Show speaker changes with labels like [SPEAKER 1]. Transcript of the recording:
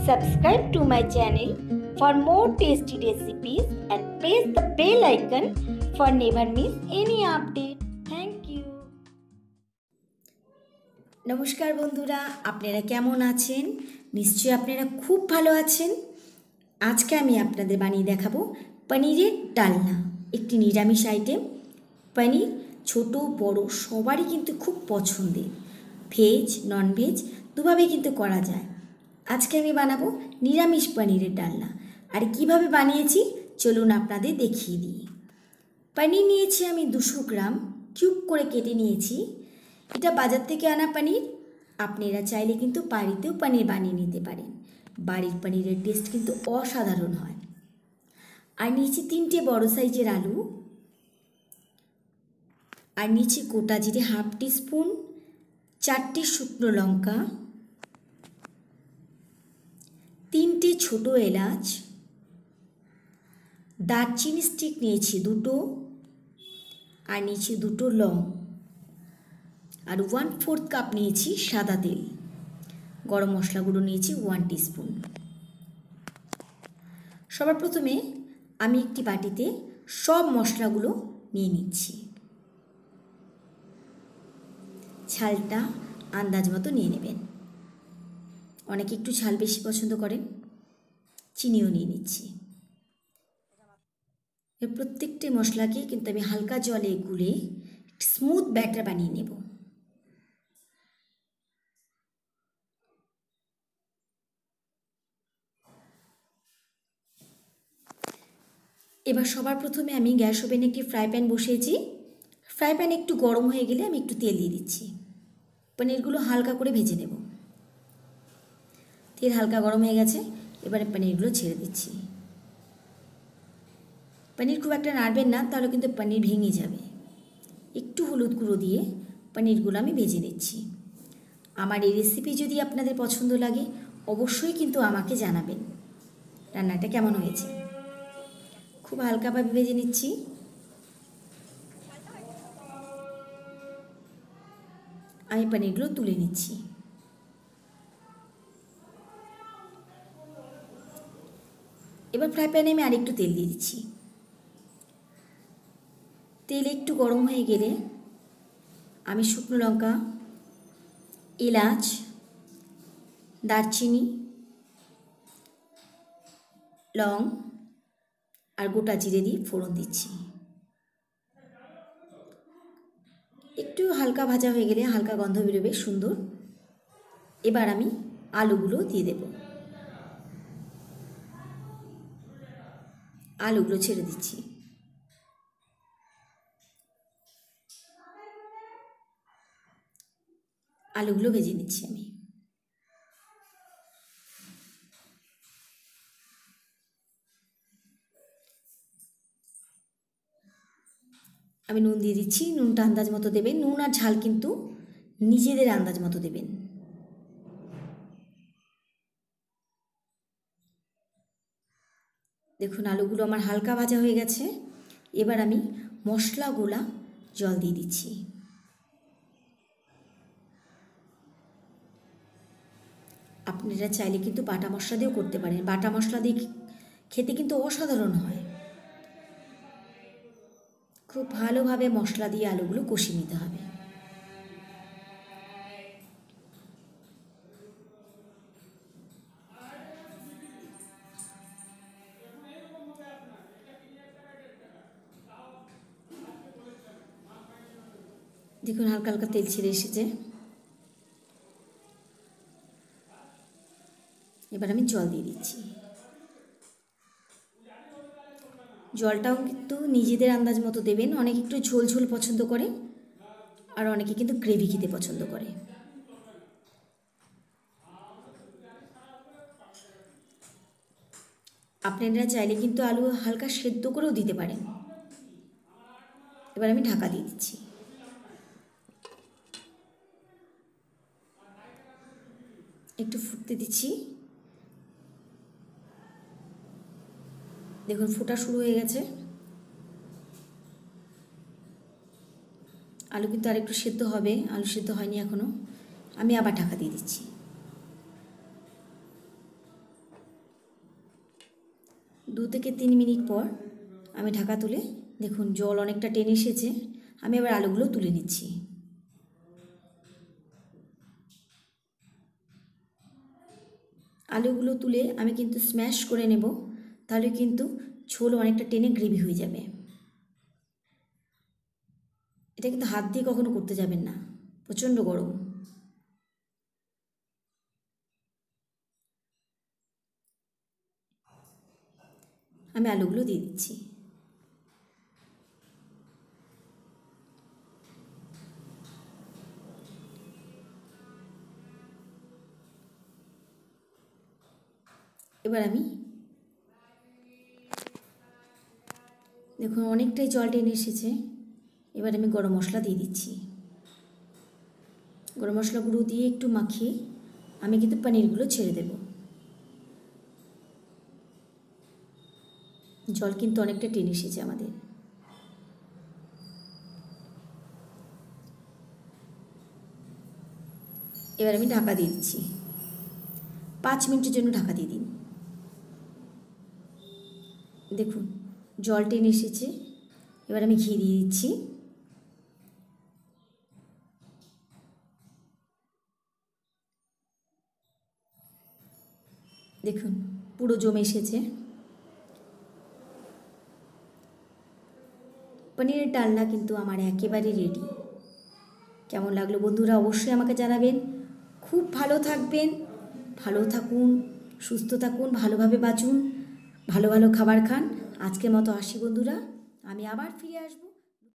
[SPEAKER 1] Subscribe to my channel for more tasty recipes and press the bell icon for never miss any update. Thank you. নমস্কার বন্ধুরা, আপনারা কেমন আছেন? নিশ্চয়ই আপনারা খুব ভালো আছেন। আজকে আমি আপনাদের বানিয়ে দেখাবো পনিরের ডালনা, একটি নিরামিষ আইটেম। পনির ছোট বড় সবারই কিন্তু খুব পছন্দের। ভেজ ননভেজ দুভাবেই কিন্তু করা যায়। আজকে আমি বানাবো নিরামিষ পনিরের ডালনা। আর কিভাবে বানিয়েছি চলুন আপনাদের দেখিয়ে দিই। পনির নিয়েছি আমি 200 গ্রাম, কিউব করে কেটে নিয়েছি। এটা বাজার থেকে আনা পনির। আপনারা চাইলে কিন্তু বাড়িতেও পনির বানিয়ে নিতে পারেন। বাড়ির পনিরের টেস্ট কিন্তু অসাধারণ হয়। আর নিয়েছি 3টে বড় সাইজের আলু, আর নিয়েছি গোটা জিরে হাফ টিস্পুন, 4টে শুকনো লঙ্কা, 3টে ছোট এলাচ, দারচিনি স্টিক নিয়েছি 2টো, আর নিয়েছি 2টো লং, আর 1/4 কাপ নিয়েছি সাদা তেল। গরম মশলা গুঁড়ো নিয়েছি 1 টিস্পুন। সবার প্রথমে আমি একটি বাটিতে সব মশলাগুলো নিয়ে নিচ্ছি। ঝালটা আন্দাজ মতো নিয়ে নেবেন। অনেকে একটু ঝাল বেশি পছন্দ করেন। চিনিও নিয়ে নিচ্ছি। এর প্রত্যেকটি মশলাকে কিন্তু আমি হালকা জলে গুলে স্মুথ ব্যাটার বানিয়ে নেব। এবার সবার প্রথমে আমি গ্যাস ওভেনে একটি ফ্রাই প্যান বসিয়েছি। ফ্রাই প্যান একটু গরম হয়ে গেলে আমি একটু তেল দিয়ে দিচ্ছি। পনিরগুলো হালকা করে ভেজে নেব। তেল হালকা গরম হয়ে গেছে, এবারে পনিরগুলো ছেড়ে দিচ্ছি। পনির খুব একটা নাড়বেন না, তাহলে কিন্তু পনির ভেঙে যাবে। একটু হলুদ গুঁড়ো দিয়ে পনিরগুলো আমি ভেজে নিচ্ছি। আমার এই রেসিপি যদি আপনাদের পছন্দ লাগে অবশ্যই কিন্তু আমাকে জানাবেন রান্নাটা কেমন হয়েছে। খুব হালকাভাবে ভেজে নিচ্ছি। আমি পনিরগুলো তুলে নিচ্ছি। এবার ফ্রাই প্যানে আমি আরেকটু তেল দিয়ে দিচ্ছি। তেল একটু গরম হয়ে গেলে আমি শুকনো লঙ্কা, এলাচ, দারচিনি, লং আর গোটা জিরে দিয়ে ফোড়ন দিচ্ছি। একটু হালকা ভাজা হয়ে গেলে হালকা গন্ধ বেরোবে সুন্দর। এবার আমি আলুগুলো দিয়ে দেব। আলুগুলো ছেড়ে দিচ্ছি। আলুগুলো ভেজে নিচ্ছি আমি। আমি নুন দিয়ে দিচ্ছি। নুনটা আন্দাজ মতো দেবেন। নুন আর ঝাল কিন্তু নিজেদের আন্দাজ মতো দেবেন। দেখুন আলুগুলো আমার হালকা ভাজা হয়ে গেছে। এবার আমি মশলাগুলা জল দিয়ে দিচ্ছি। আপনারা চাইলে কিন্তু বাটা মশলা দিয়েও করতে পারেন। বাটা মশলা দিয়ে খেতে কিন্তু অসাধারণ হয়। খুব ভালোভাবে মশলা দিয়ে আলুগুলো কষিয়ে নিতে হবে। দেখুন হালকা হালকা তেল ছেড়ে এসেছে। এবার আমি জল দিয়ে দিচ্ছি। জলটাও কিন্তু নিজেদের আন্দাজ মতো দেবেন। অনেকে একটু ঝোল ঝোল পছন্দ করে, আর অনেকে কিন্তু গ্রেভি খেতে পছন্দ করে। আপনারা চাইলে কিন্তু আলু হালকা সেদ্ধ করেও দিতে পারেন। এবার আমি ঢাকা দিয়ে দিচ্ছি। একটু ফুটতে দিচ্ছি। দেখুন ফোটা শুরু হয়ে গেছে। আলু কিন্তু আরেকটু সেদ্ধ হবে। আলু সেদ্ধ হয়নি এখনও। আমি আবার ঢাকা দিয়ে দিচ্ছি। 2 থেকে 3 মিনিট পর আমি ঢাকা তুলে দেখুন জল অনেকটা টেনে এসেছে। আমি এবার আলুগুলো তুলে নিচ্ছি। আলুগুলো তুলে আমি কিন্তু স্ম্যাশ করে নেব, তাহলে কিন্তু ঝোল অনেকটা টেনে গ্রেভি হয়ে যাবে। এটা কিন্তু হাত দিয়ে কখনো করতে যাবেন না, প্রচণ্ড গরম। আমি আলুগুলো দিয়ে দিচ্ছি। এবার আমি দেখুন অনেকটাই জল টেনে এসেছে। এবার আমি গরম মশলা দিয়ে দিচ্ছি। গরম মশলা গুঁড়ো দিয়ে একটু মাখিয়ে আমি কিন্তু পনিরগুলো ছেড়ে দেব। জল কিন্তু অনেকটা টেনে এসেছে আমাদের। এবার আমি ঢাকা দিয়ে দিচ্ছি। 5 মিনিটের জন্য ঢাকা দিয়ে দিন। দেখুন জল টেনে এসেছে। এবার আমি ঘি দিয়ে দিচ্ছি। দেখুন পুরো জমে এসেছে। পনিরের ডালনা কিন্তু আমার একেবারে রেডি। কেমন লাগলো বন্ধুরা অবশ্যই আমাকে জানাবেন। খুব ভালো থাকবেন, ভালো থাকুন, সুস্থ থাকুন, ভালোভাবে বাঁচুন, ভালো ভালো খাবার খান। আজকের মতো আসি বন্ধুরা, আমি আবার ফিরে আসবো।